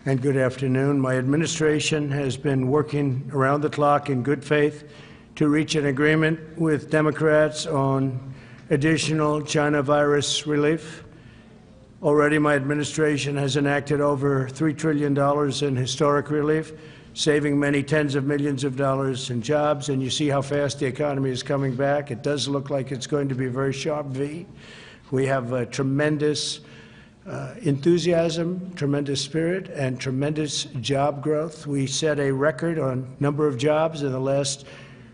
and good afternoon. My administration has been working around the clock in good faith to reach an agreement with Democrats on additional China virus relief. Already, my administration has enacted over $3 trillion in historic relief, saving many tens of millions of dollars in jobs. And you see how fast the economy is coming back. It does look like it's going to be a very sharp V. We have tremendous enthusiasm, tremendous spirit, and tremendous job growth. We set a record on number of jobs in the last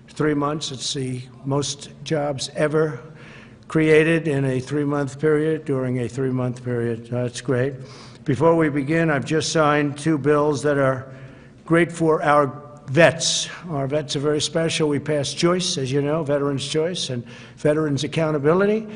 3 months. It's the most jobs ever created in a 3-month period, during a 3-month period. That's great. Before we begin, I've just signed 2 bills that are great for our vets. Our vets are very special. We passed Choice, as you know, Veterans Choice, and Veterans Accountability.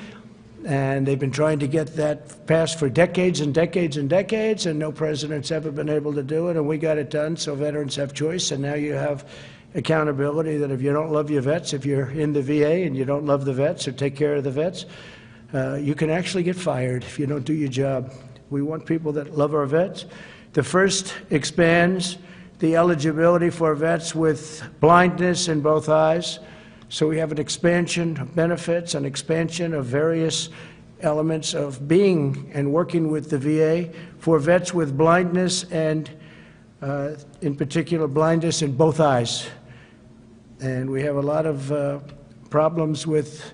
And they've been trying to get that passed for decades and decades and decades, and no president's ever been able to do it, and we got it done, so veterans have choice, and now you have accountability that if you don't love your vets, if you're in the VA and you don't love the vets or take care of the vets, you can actually get fired if you don't do your job. We want people that love our vets. The first expands the eligibility for vets with blindness in both eyes. So we have an expansion of benefits, an expansion of various elements of being and working with the VA for vets with blindness and, in particular, blindness in both eyes. And we have a lot of problems with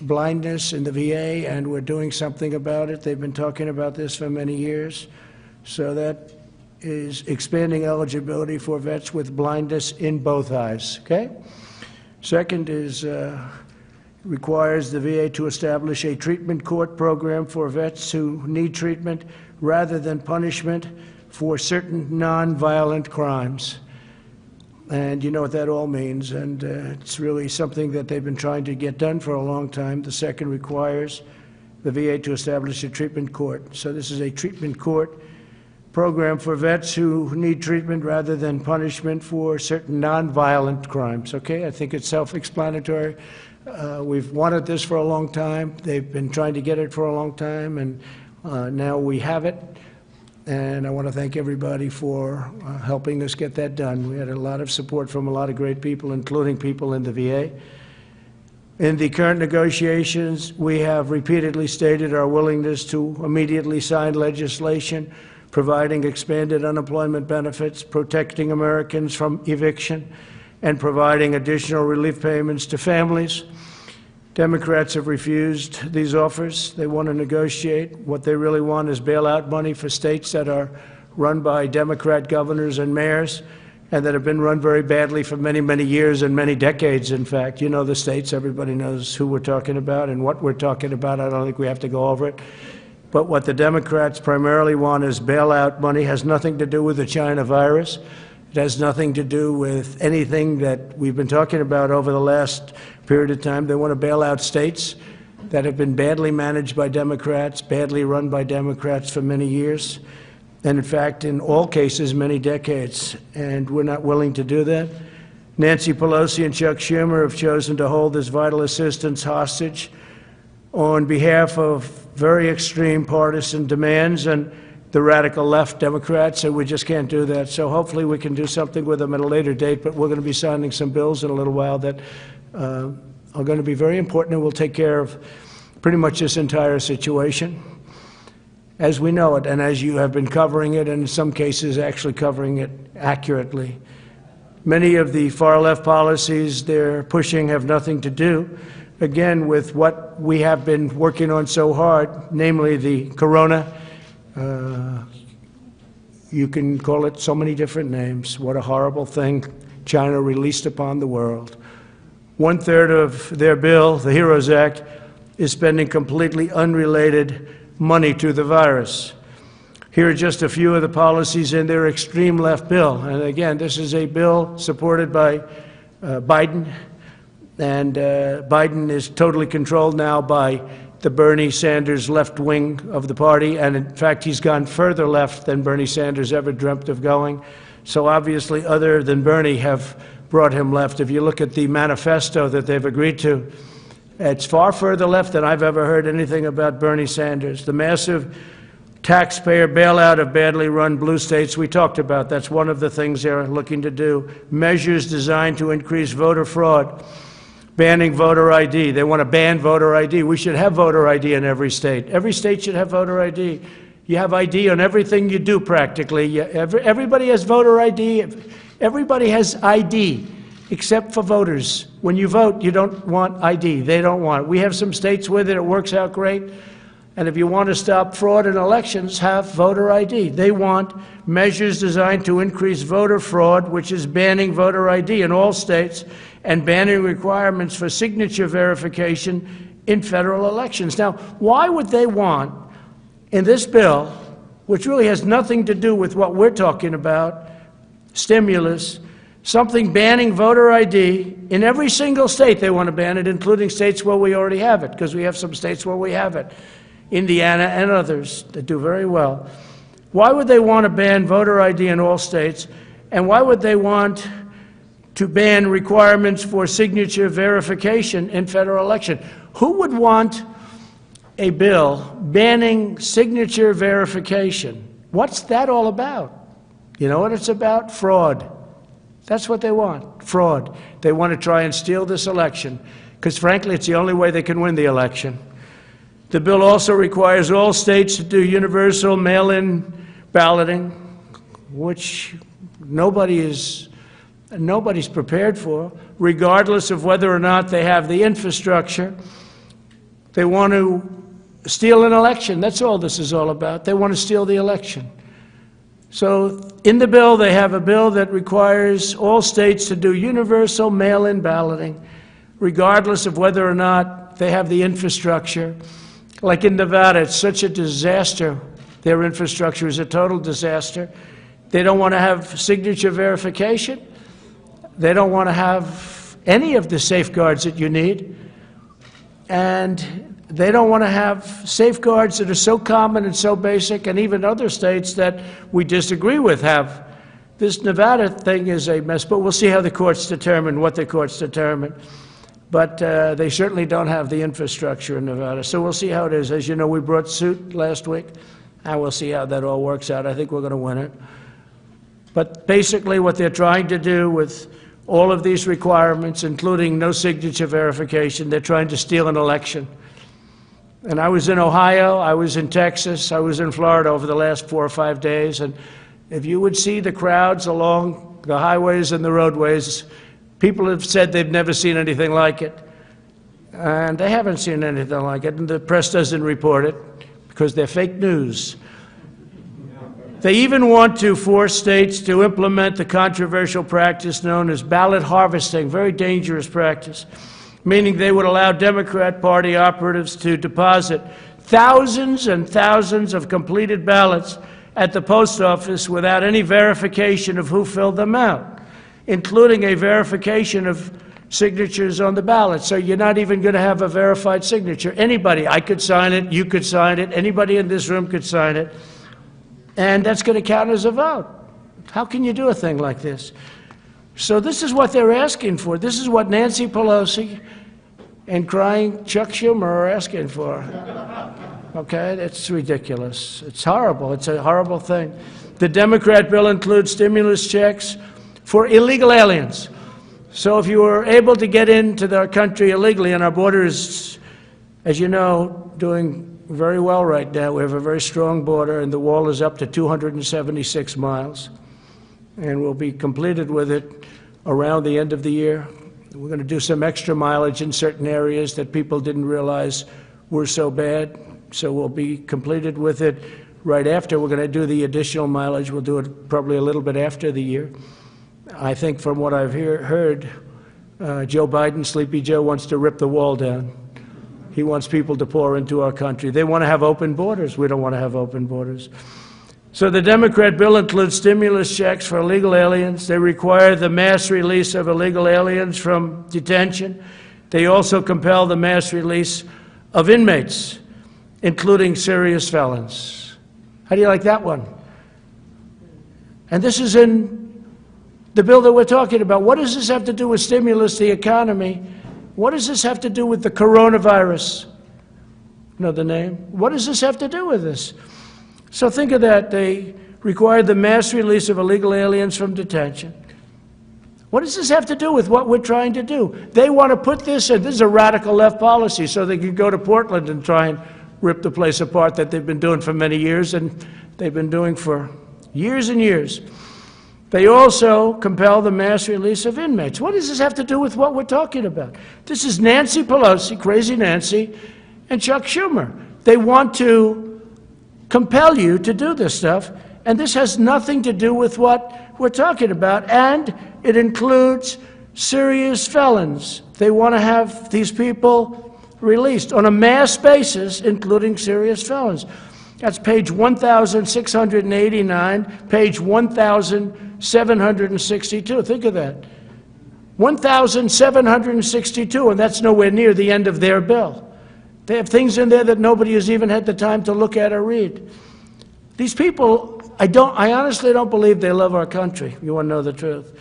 blindness in the VA, and we're doing something about it. They've been talking about this for many years. So that is expanding eligibility for vets with blindness in both eyes, okay? Second is requires the VA to establish a treatment court program for vets who need treatment rather than punishment for certain nonviolent crimes. And you know what that all means, and it's really something that they've been trying to get done for a long time. The second requires the VA to establish a treatment court. So this is a treatment court program for vets who need treatment rather than punishment for certain nonviolent crimes. Okay, I think it's self-explanatory. We've wanted this for a long time. They've been trying to get it for a long time, and now we have it. And I want to thank everybody for helping us get that done. We had a lot of support from a lot of great people, including people in the VA. In the current negotiations, we have repeatedly stated our willingness to immediately sign legislation providing expanded unemployment benefits, protecting Americans from eviction, and providing additional relief payments to families. Democrats have refused these offers. They want to negotiate. What they really want is bailout money for states that are run by Democrat governors and mayors and that have been run very badly for many, many years and many decades, in fact. You know the states. Everybody knows who we're talking about and what we're talking about. I don't think we have to go over it. But what the Democrats primarily want is bailout money. It has nothing to do with the China virus. It has nothing to do with anything that we've been talking about over the last period of time. They want to bail out states that have been badly managed by Democrats, badly run by Democrats for many years, and in fact, in all cases, many decades. And we're not willing to do that. Nancy Pelosi and Chuck Schumer have chosen to hold this vital assistance hostage on behalf of very extreme partisan demands and the radical left Democrats, and we just can't do that. So hopefully we can do something with them at a later date, but we're going to be signing some bills in a little while that are going to be very important and will take care of pretty much this entire situation as we know it and as you have been covering it, and in some cases actually covering it accurately. Many of the far-left policies they're pushing have nothing to do, again, with what we have been working on so hard, namely the corona. You can call it so many different names. What a horrible thing China released upon the world. 1/3 of their bill, the HEROES Act, is spending completely unrelated money to the virus. Here are just a few of the policies in their extreme left bill. And again, this is a bill supported by Biden, and Biden is totally controlled now by the Bernie Sanders left wing of the party, and in fact, he's gone further left than Bernie Sanders ever dreamt of going. So obviously, other than Bernie have brought him left. If you look at the manifesto that they've agreed to, it's far further left than I've ever heard anything about Bernie Sanders. The massive taxpayer bailout of badly run blue states. We talked about that's one of the things they're looking to do. Measures designed to increase voter fraud, banning voter ID. They want to ban voter ID. We should have voter ID in every state. Every state should have voter ID. You have ID on everything you do practically. Everybody has voter ID. Everybody has ID except for voters. When you vote, you don't want ID. They don't want it. We have some states with it. It works out great. And if you want to stop fraud in elections, have voter ID. They want measures designed to increase voter fraud, which is banning voter ID in all states and banning requirements for signature verification in federal elections. Now, why would they want, in this bill, which really has nothing to do with what we're talking about, stimulus, something banning voter ID in every single state? They want to ban it, including states where we already have it, because we have some states where we have it. Indiana and others that do very well. Why would they want to ban voter ID in all states? And why would they want to ban requirements for signature verification in federal election? Who would want a bill banning signature verification? What's that all about? You know what it's about? Fraud. That's what they want, fraud. They want to try and steal this election, because frankly, it's the only way they can win the election. The bill also requires all states to do universal mail-in balloting, which nobody's prepared for, regardless of whether or not they have the infrastructure. They want to steal an election. That's all this is all about. They want to steal the election. So in the bill, they have a bill that requires all states to do universal mail-in balloting, regardless of whether or not they have the infrastructure. Like in Nevada, it's such a disaster. Their infrastructure is a total disaster. They don't want to have signature verification. They don't want to have any of the safeguards that you need. And they don't want to have safeguards that are so common and so basic, and even other states that we disagree with have. This Nevada thing is a mess, but we'll see how the courts determine, what the courts determine. But they certainly don't have the infrastructure in Nevada. So we'll see how it is. As you know, we brought suit last week, and we'll see how that all works out. I think we're going to win it. But basically what they're trying to do with all of these requirements, including no signature verification, they're trying to steal an election. And I was in Ohio, I was in Texas, I was in Florida over the last 4 or 5 days, and if you would see the crowds along the highways and the roadways, people have said they've never seen anything like it. And they haven't seen anything like it, and the press doesn't report it because they're fake news. They even want to force states to implement the controversial practice known as ballot harvesting, very dangerous practice, meaning they would allow Democrat Party operatives to deposit thousands and thousands of completed ballots at the post office without any verification of who filled them out, including a verification of signatures on the ballot. So you're not even going to have a verified signature. Anybody, I could sign it, you could sign it, anybody in this room could sign it, and that's going to count as a vote. How can you do a thing like this? So this is what they're asking for. This is what Nancy Pelosi and crying Chuck Schumer are asking for. Okay, it's ridiculous. It's horrible. It's a horrible thing. The Democrat bill includes stimulus checks for illegal aliens. So if you were able to get into our country illegally, and our border is, as you know, doing very well right now. We have a very strong border, and the wall is up to 276 miles. And we'll be completed with it around the end of the year. We're going to do some extra mileage in certain areas that people didn't realize were so bad. So we'll be completed with it right after. We're going to do the additional mileage. We'll do it probably a little bit after the year. I think from what I've heard, Joe Biden, Sleepy Joe, wants to rip the wall down. He wants people to pour into our country. They want to have open borders. We don't want to have open borders. So the Democrat bill includes stimulus checks for illegal aliens. They require the mass release of illegal aliens from detention. They also compel the mass release of inmates, including serious felons. How do you like that one? And this is in the bill that we're talking about. What does this have to do with stimulus, the economy? What does this have to do with the coronavirus? Know the name? What does this have to do with this? So think of that. They required the mass release of illegal aliens from detention. What does this have to do with what we're trying to do? They want to put this in. This is a radical left policy, so they can go to Portland and try and rip the place apart that they've been doing for many years, and they've been doing for years and years. They also compel the mass release of inmates. What does this have to do with what we're talking about? This is Nancy Pelosi, crazy Nancy, and Chuck Schumer. They want to compel you to do this stuff, and this has nothing to do with what we're talking about, and it includes serious felons. They want to have these people released on a mass basis, including serious felons. That's page 1,689, page 1,762. Think of that. 1,762, and that's nowhere near the end of their bill. They have things in there that nobody has even had the time to look at or read. These people, I honestly don't believe they love our country. You want to know the truth.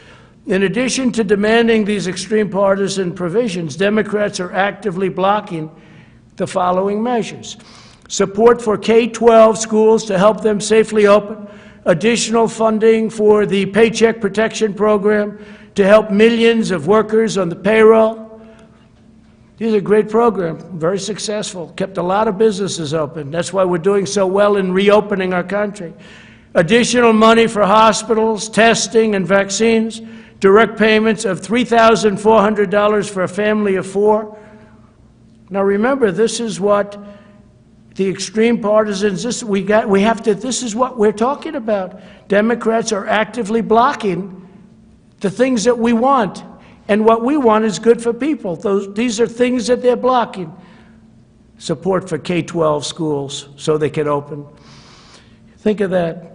In addition to demanding these extreme partisan provisions, Democrats are actively blocking the following measures: support for K-12 schools to help them safely open, additional funding for the Paycheck Protection Program to help millions of workers on the payroll. These are a great program, very successful, kept a lot of businesses open. That's why we're doing so well in reopening our country. Additional money for hospitals, testing, and vaccines. Direct payments of $3,400 for a family of 4. Now remember, this is what the extreme partisans, this is what we're talking about. Democrats are actively blocking the things that we want. And what we want is good for people. These are things that they're blocking. Support for K-12 schools so they can open. Think of that.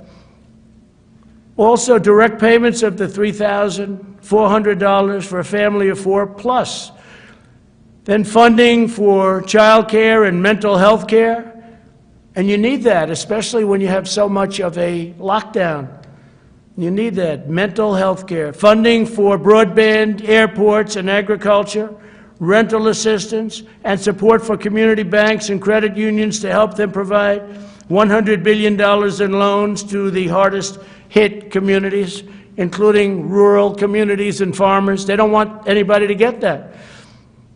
Also, direct payments of the $3,400 for a family of 4 plus. Then funding for child care and mental health care. And you need that, especially when you have so much of a lockdown. You need that. Mental health care. Funding for broadband, airports, and agriculture. Rental assistance, and support for community banks and credit unions to help them provide $100 billion in loans to the hardest hit communities, including rural communities and farmers. They don't want anybody to get that.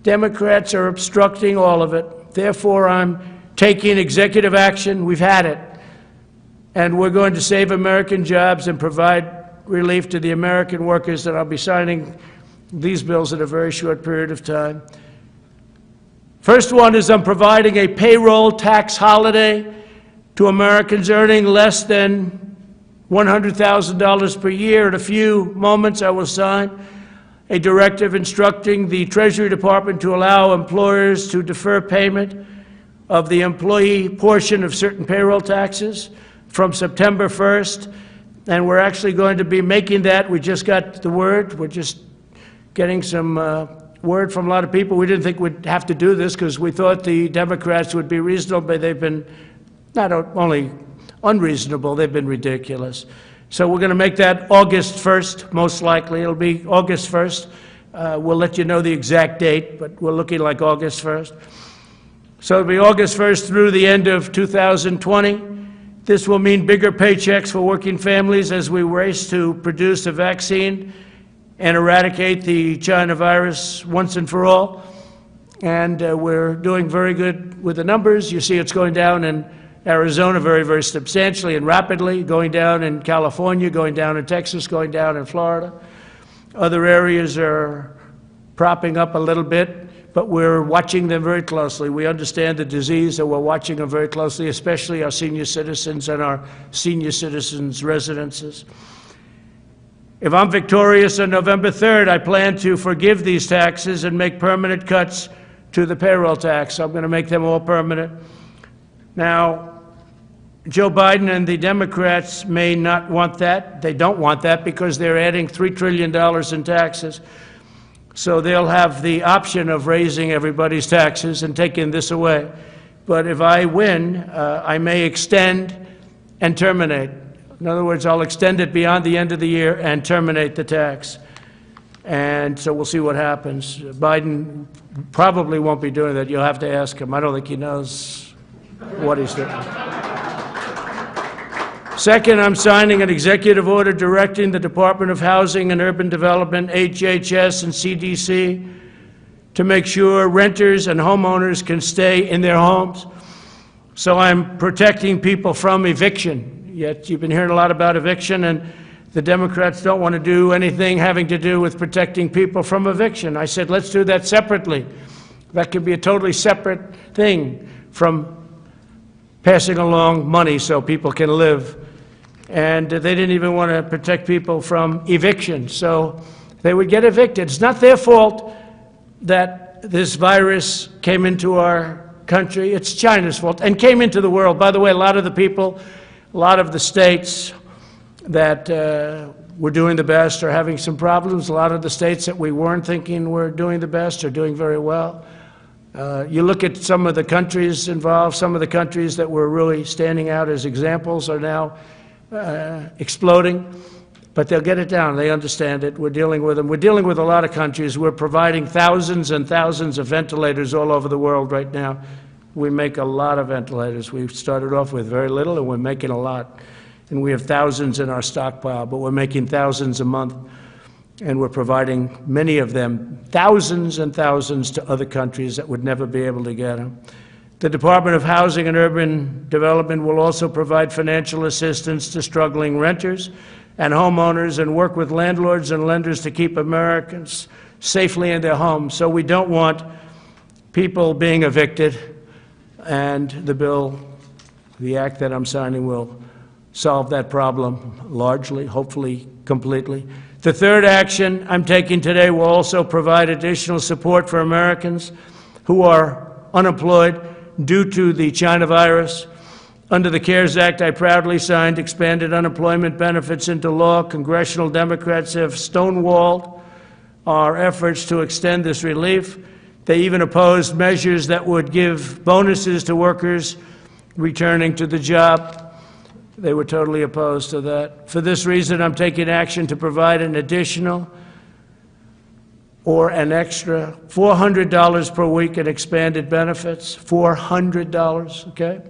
Democrats are obstructing all of it. Therefore, I'm taking executive action. We've had it. And we're going to save American jobs and provide relief to the American workers, and I'll be signing these bills in a very short period of time. First one is I'm providing a payroll tax holiday to Americans earning less than $100,000 per year. In a few moments, I will sign a directive instructing the Treasury Department to allow employers to defer payment of the employee portion of certain payroll taxes from September 1st, and we're actually going to be making that. We just got the word. We're just getting some word from a lot of people. We didn't think we'd have to do this because we thought the Democrats would be reasonable, but they've been not only unreasonable, they've been ridiculous. So we're going to make that August 1st, most likely. It'll be August 1st. We'll let you know the exact date, but we're looking like August 1st. So it'll be August 1st through the end of 2020. This will mean bigger paychecks for working families as we race to produce a vaccine and eradicate the China virus once and for all. And we're doing very good with the numbers. You see it's going down in Arizona very, very substantially and rapidly, going down in California, going down in Texas, going down in Florida. Other areas are propping up a little bit, but we're watching them very closely. We understand the disease, and we're watching them very closely, especially our senior citizens and our senior citizens' residences. If I'm victorious on November 3rd, I plan to forgive these taxes and make permanent cuts to the payroll tax. I'm going to make them all permanent. Now, Joe Biden and the Democrats may not want that. They don't want that because they're adding $3 trillion in taxes. So they'll have the option of raising everybody's taxes and taking this away. But if I win, I may extend and terminate. In other words, I'll extend it beyond the end of the year and terminate the tax. And so we'll see what happens. Biden probably won't be doing that. You'll have to ask him. I don't think he knows what he's doing. Second, I'm signing an executive order directing the Department of Housing and Urban Development, HHS, and CDC to make sure renters and homeowners can stay in their homes. So I'm protecting people from eviction. Yet you've been hearing a lot about eviction, and the Democrats don't want to do anything having to do with protecting people from eviction. I said, let's do that separately. That could be a totally separate thing from passing along money so people can live. And they didn't even want to protect people from eviction, so they would get evicted. It's not their fault that this virus came into our country. It's China's fault, and came into the world. By the way, a lot of the people, a lot of the states that were doing the best are having some problems. A lot of the states that we weren't thinking were doing the best are doing very well. You look at some of the countries involved, some of the countries that were really standing out as examples are now exploding, but they'll get it down. They understand it. We're dealing with them. We're dealing with a lot of countries. We're providing thousands and thousands of ventilators all over the world right now. We make a lot of ventilators. We've started off with very little, and we're making a lot. And we have thousands in our stockpile, but we're making thousands a month. And we're providing many of them, thousands and thousands, to other countries that would never be able to get them. The Department of Housing and Urban Development will also provide financial assistance to struggling renters and homeowners and work with landlords and lenders to keep Americans safely in their homes. So we don't want people being evicted, and the bill, the act that I'm signing, will solve that problem largely, hopefully completely. The third action I'm taking today will also provide additional support for Americans who are unemployed due to the China virus. Under the CARES Act, I proudly signed expanded unemployment benefits into law. Congressional Democrats have stonewalled our efforts to extend this relief. They even opposed measures that would give bonuses to workers returning to the job. They were totally opposed to that. For this reason, I'm taking action to provide an additional or an extra $400 per week in expanded benefits. $400, okay?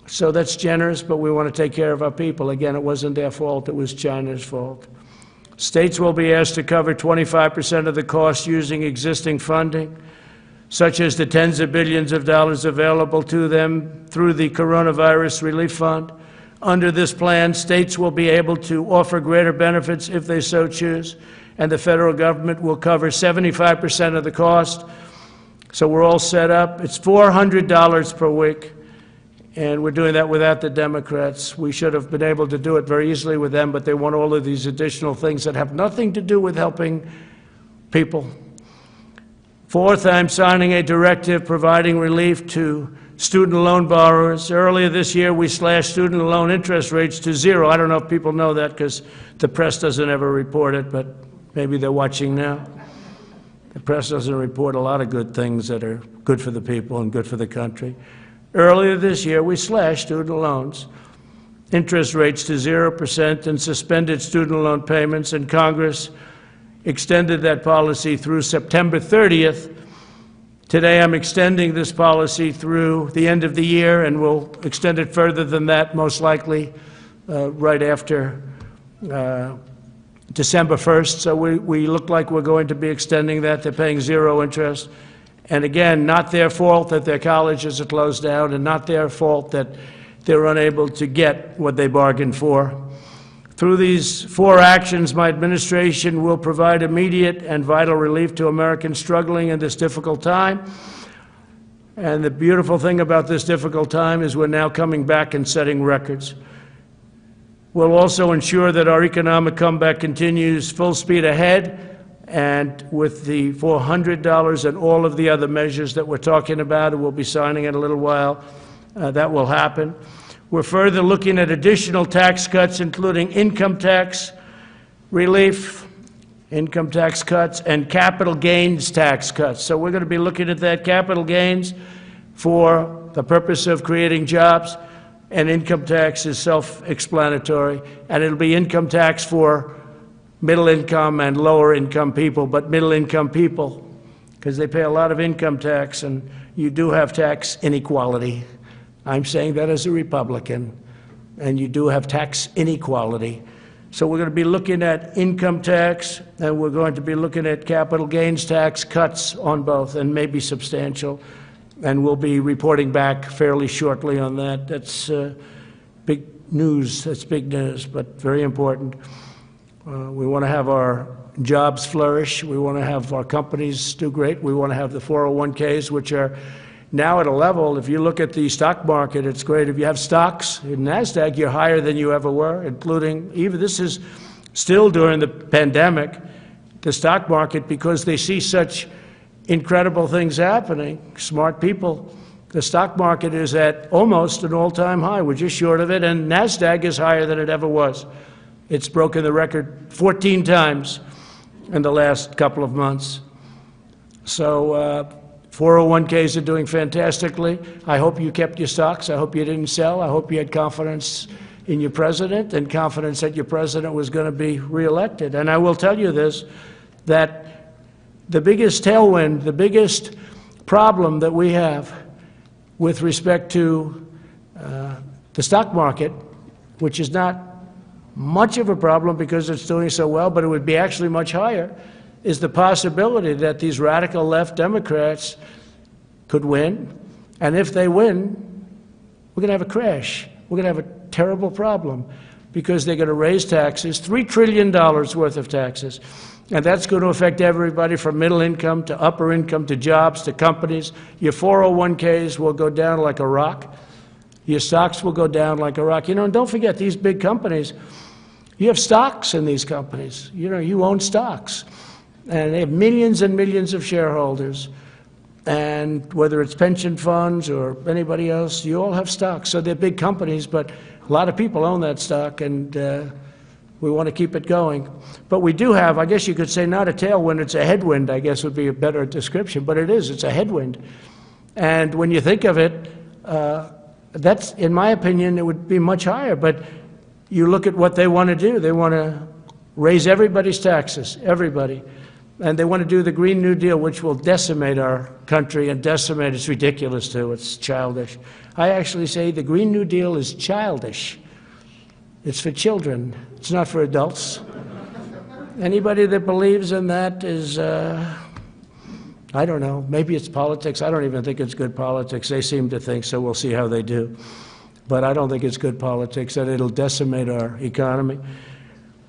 So that's generous, but we want to take care of our people. Again, it wasn't their fault, it was China's fault. States will be asked to cover 25% of the cost using existing funding, such as the tens of billions of dollars available to them through the Coronavirus Relief Fund. Under this plan, states will be able to offer greater benefits if they so choose, and the federal government will cover 75% of the cost. So we're all set up. It's $400 per week, and we're doing that without the Democrats. We should have been able to do it very easily with them, but they want all of these additional things that have nothing to do with helping people. Fourth, I'm signing a directive providing relief to student loan borrowers. Earlier this year, we slashed student loan interest rates to zero. I don't know if people know that because the press doesn't ever report it, but maybe they're watching now. The press doesn't report a lot of good things that are good for the people and good for the country. Earlier this year, we slashed student loans, interest rates to 0%, and suspended student loan payments, and Congress extended that policy through September 30th. Today, I'm extending this policy through the end of the year, and we'll extend it further than that, most likely right after December 1st. So we look like we're going to be extending that. They're paying zero interest. And again, not their fault that their colleges are closed down, and not their fault that they're unable to get what they bargained for. Through these four actions, my administration will provide immediate and vital relief to Americans struggling in this difficult time. And the beautiful thing about this difficult time is we're now coming back and setting records. We'll also ensure that our economic comeback continues full speed ahead, and with the $400 and all of the other measures that we're talking about, and we'll be signing in a little while, that will happen. We're further looking at additional tax cuts, including income tax relief, income tax cuts, and capital gains tax cuts. So we're going to be looking at that, capital gains for the purpose of creating jobs, and income tax is self-explanatory, and it'll be income tax for middle income and lower income people, but middle income people, because they pay a lot of income tax, and you do have tax inequality. I'm saying that as a Republican. and you do have tax inequality. So we're going to be looking at income tax, and we're going to be looking at capital gains tax cuts on both, and maybe substantial. And we'll be reporting back fairly shortly on that. That's big news. That's big news, but very important. We want to have our jobs flourish. We want to have our companies do great. We want to have the 401ks, which are now at a level, if you look at the stock market, it's great. If you have stocks in NASDAQ, you're higher than you ever were, including, even this is still during the pandemic, the stock market, because they see such incredible things happening, smart people. The stock market is at almost an all-time high. We're just short of it, and NASDAQ is higher than it ever was. It's broken the record 14 times in the last couple of months. So 401ks are doing fantastically. I hope you kept your stocks. I hope you didn't sell. I hope you had confidence in your president and confidence that your president was going to be reelected. And I will tell you this, that the biggest tailwind, the biggest problem that we have with respect to the stock market, which is not much of a problem because it's doing so well, but it would be actually much higher, is the possibility that these radical left Democrats could win. And if they win, we're going to have a crash. We're going to have a terrible problem because they're going to raise taxes, $3 trillion worth of taxes. And that's going to affect everybody from middle income to upper income to jobs to companies. Your 401ks will go down like a rock. Your stocks will go down like a rock. You know, and don't forget, these big companies, you have stocks in these companies. You know, you own stocks. And they have millions and millions of shareholders. And whether it's pension funds or anybody else, you all have stocks. So they're big companies, but a lot of people own that stock, and we want to keep it going. But we do have, I guess you could say, not a tailwind, it's a headwind, I guess would be a better description. But it is, it's a headwind. And when you think of it, that's, in my opinion, it would be much higher. But you look at what they want to do. They want to raise everybody's taxes, everybody. And they want to do the Green New Deal, which will decimate our country and decimate. It's ridiculous, too. It's childish. I actually say the Green New Deal is childish. It's for children. It's not for adults. Anybody that believes in that is, I don't know, maybe it's politics. I don't even think it's good politics. They seem to think so. We'll see how they do. But I don't think it's good politics, that it'll decimate our economy.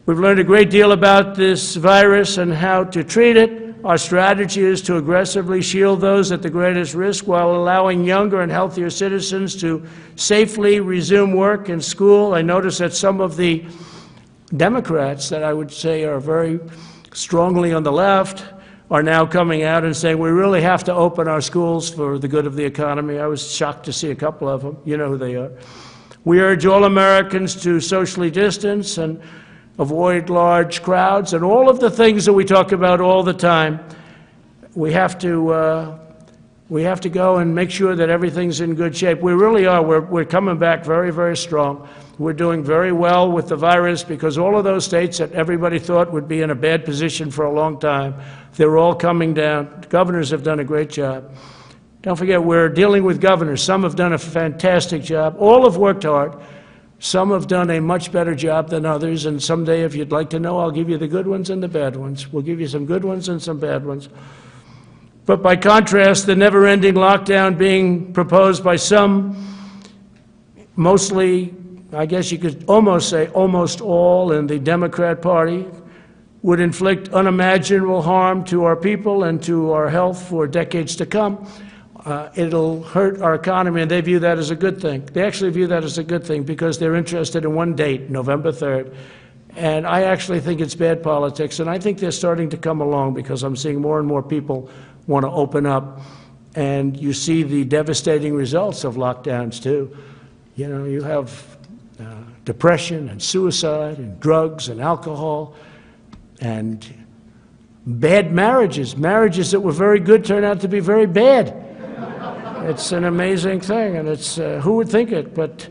We've learned a great deal about this virus and how to treat it. Our strategy is to aggressively shield those at the greatest risk while allowing younger and healthier citizens to safely resume work and school. I notice that some of the Democrats that I would say are very strongly on the left are now coming out and saying we really have to open our schools for the good of the economy. I was shocked to see a couple of them. You know who they are. We urge all Americans to socially distance and avoid large crowds, and all of the things that we talk about all the time. We have to go and make sure that everything's in good shape. We really are. We're coming back very, very strong. We're doing very well with the virus because all of those states that everybody thought would be in a bad position for a long time, they're all coming down. The governors have done a great job. Don't forget, we're dealing with governors. Some have done a fantastic job. All have worked hard. Some have done a much better job than others, and someday, if you'd like to know, I'll give you the good ones and the bad ones. We'll give you some good ones and some bad ones. But by contrast, the never-ending lockdown being proposed by some, mostly, I guess you could almost say almost all in the Democrat Party, would inflict unimaginable harm to our people and to our health for decades to come. It'll hurt our economy, and they view that as a good thing. They actually view that as a good thing because they're interested in one date, November 3rd. And I actually think it's bad politics, and I think they're starting to come along because I'm seeing more and more people want to open up. And you see the devastating results of lockdowns, too. You know, you have depression and suicide and drugs and alcohol and bad marriages. Marriages that were very good turn out to be very bad. It's an amazing thing, and it's, who would think it? But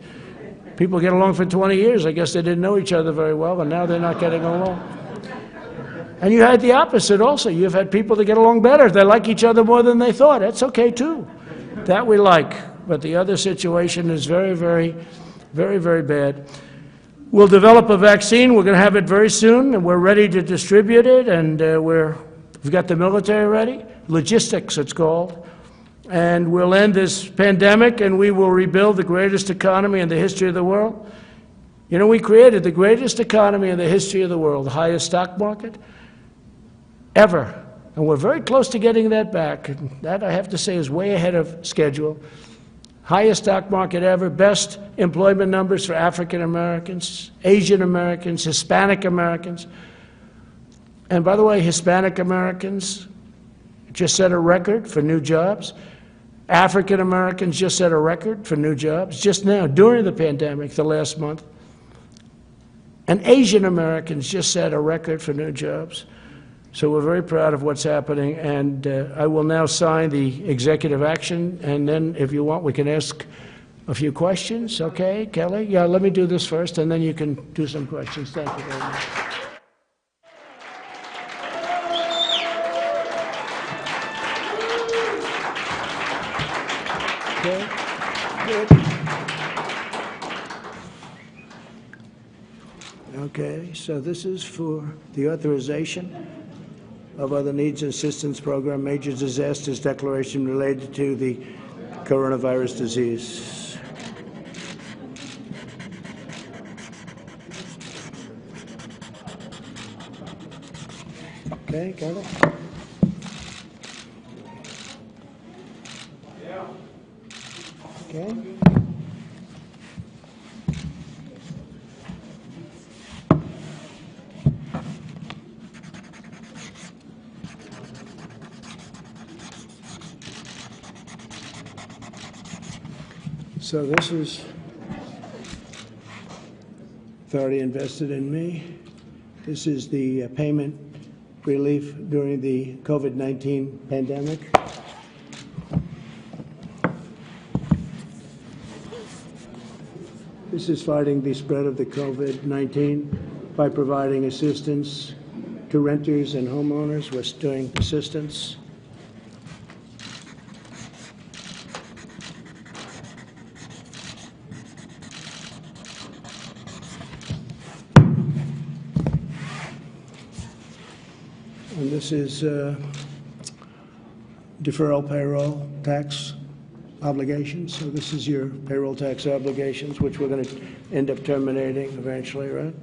people get along for 20 years. I guess they didn't know each other very well, and now they're not getting along. And you had the opposite also. You've had people that get along better. They like each other more than they thought. That's okay, too. That we like. But the other situation is very, very very, very bad. We'll develop a vaccine. We're going to have it very soon, and we're ready to distribute it, and we've got the military ready. Logistics, it's called. And we'll end this pandemic, and we will rebuild the greatest economy in the history of the world. You know, we created the greatest economy in the history of the world, the highest stock market ever. And we're very close to getting that back. And that, I have to say, is way ahead of schedule. Highest stock market ever, best employment numbers for African Americans, Asian Americans, Hispanic Americans. And by the way, Hispanic Americans just set a record for new jobs. African Americans just set a record for new jobs, just now, during the pandemic, the last month. And Asian Americans just set a record for new jobs. So we're very proud of what's happening, and I will now sign the executive action, and then if you want, we can ask a few questions. Okay, Kelly? Yeah, let me do this first, and then you can do some questions. Thank you very much. Okay, good. Okay, so this is for the authorization of other needs and assistance program, major disasters declaration related to the coronavirus disease. Okay, got it? Yeah. Okay. So this is authority invested in me. This is the payment relief during the COVID-19 pandemic. This is fighting the spread of the COVID-19 by providing assistance to renters and homeowners. We're doing assistance. And this is deferral payroll tax obligations. So this is your payroll tax obligations, which we're going to end up terminating eventually, right?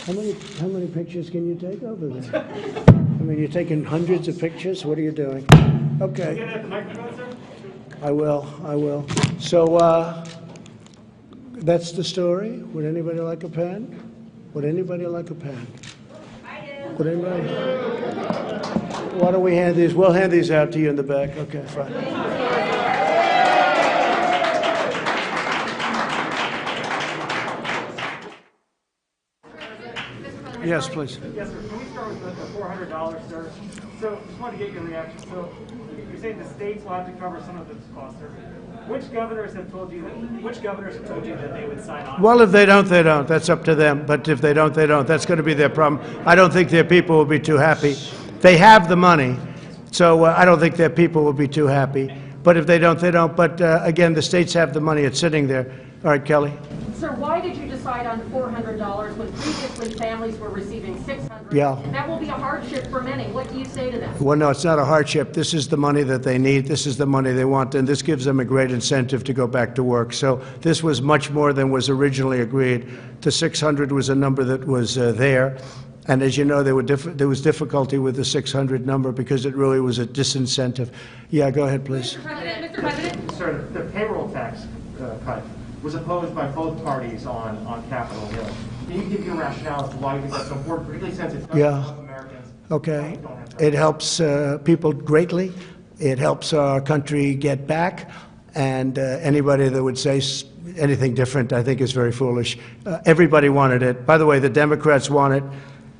How many pictures can you take over there? I mean, you're taking hundreds of pictures. What are you doing? Okay. Can you get at the microphone, sir? I will. So that's the story. Would anybody like a pen? Would anybody like a pen? I do. Would anybody? Why don't we hand these? We'll hand these out to you in the back. Okay, fine. Yes, please. Yes, sir. Can we start with the $400, sir? So just want to get your reaction. So you're saying the states will have to cover some of this cost, sir. Which governors have told you that they would sign on? Well, if they don't, they don't. That's up to them. But if they don't, they don't. That's going to be their problem. I don't think their people will be too happy. They have the money, so I don't think their people will be too happy. But if they don't, they don't. But again, the states have the money. It's sitting there. All right, Kelly. Sir, why did you decide on $400 when previously families were receiving $600? Yeah. That will be a hardship for many. What do you say to them? Well, no, it's not a hardship. This is the money that they need. This is the money they want, and this gives them a great incentive to go back to work. So this was much more than was originally agreed. The 600 was a number that was there. And as you know, there was difficulty with the 600 number because it really was a disincentive. Yeah, go ahead, please. Mr. President? Sir, the payroll tax cut was opposed by both parties on Capitol Hill. Can you give your rationale as to why you think that's so important, particularly since it doesn't help Americans? Okay. It helps people greatly. It helps our country get back. And anybody that would say anything different, I think, is very foolish. Everybody wanted it. By the way, the Democrats want it.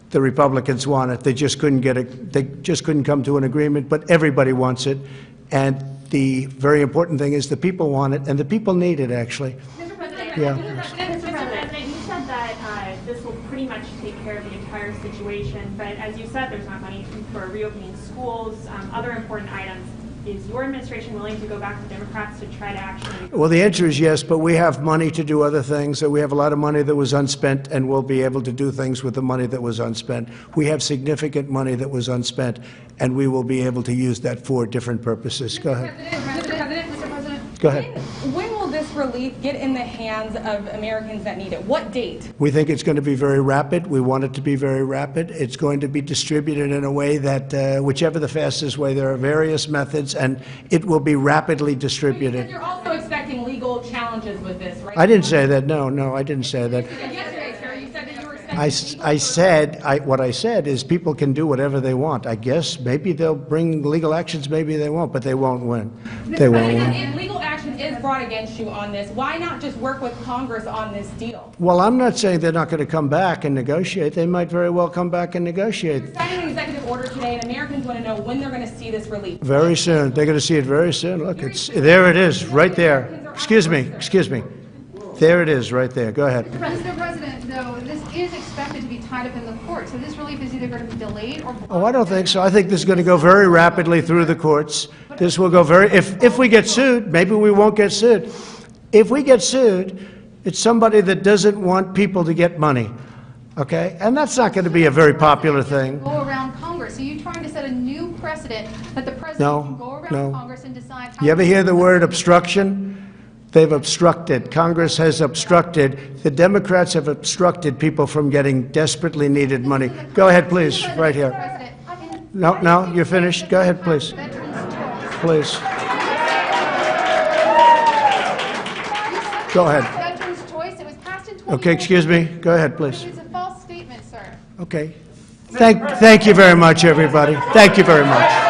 The Republicans want it. They just couldn't get it. They just couldn't come to an agreement. But everybody wants it. And the very important thing is the people want it, and the people need it, actually. Mr. President, Yeah. Mr. President, you said that this will pretty much take care of the entire situation, but as you said, there's not money for reopening schools, other important items. Is your administration willing to go back to Democrats to try to actually... Well, the answer is yes, but we have money to do other things. We have a lot of money that was unspent, and we'll be able to do things with the money that was unspent. We have significant money that was unspent, and we will be able to use that for different purposes. Go ahead. Mr. President. Go ahead. When will this relief get in the hands of Americans that need it? What date? We think it's going to be very rapid. We want it to be very rapid. It's going to be distributed in a way that, whichever the fastest way, there are various methods, and it will be rapidly distributed. You're also expecting legal challenges with this, right? I didn't say that. No, I didn't say that. Yesterday, sir, you said that you were expecting... What I said is people can do whatever they want. I guess maybe they'll bring legal actions, maybe they won't, but they won't win. They won't win. If legal action is brought against you on this, why not just work with Congress on this deal? Well, I'm not saying they're not going to come back and negotiate. They might very well come back and negotiate. You're signing an executive order today, and Americans want to know when they're going to see this relief. Very soon. They're going to see it very soon. Look, there it is, right there. Excuse me. There it is, right there. Go ahead. Mr. President, though, this is expected to be tied up in the court, so this relief is either going to be delayed or... Oh, I don't think so. I think this is going to go very rapidly through the courts. This will go very... If we get sued, maybe we won't get sued. If we get sued, it's somebody that doesn't want people to get money, okay? And that's not going to be a very popular thing. Go around Congress. Are you trying to set a new precedent that the president can go around Congress and decide how... You ever hear the word obstruction? They've obstructed. Congress has obstructed. The Democrats have obstructed people from getting desperately needed money. Go ahead, please, right here. No, you're finished. Go ahead, please. Please. Go ahead. Veterans' choice. It was passed in 2014. Okay, excuse me. Go ahead, please. It's a false statement, sir. Okay. Thank you very much, everybody. Thank you very much.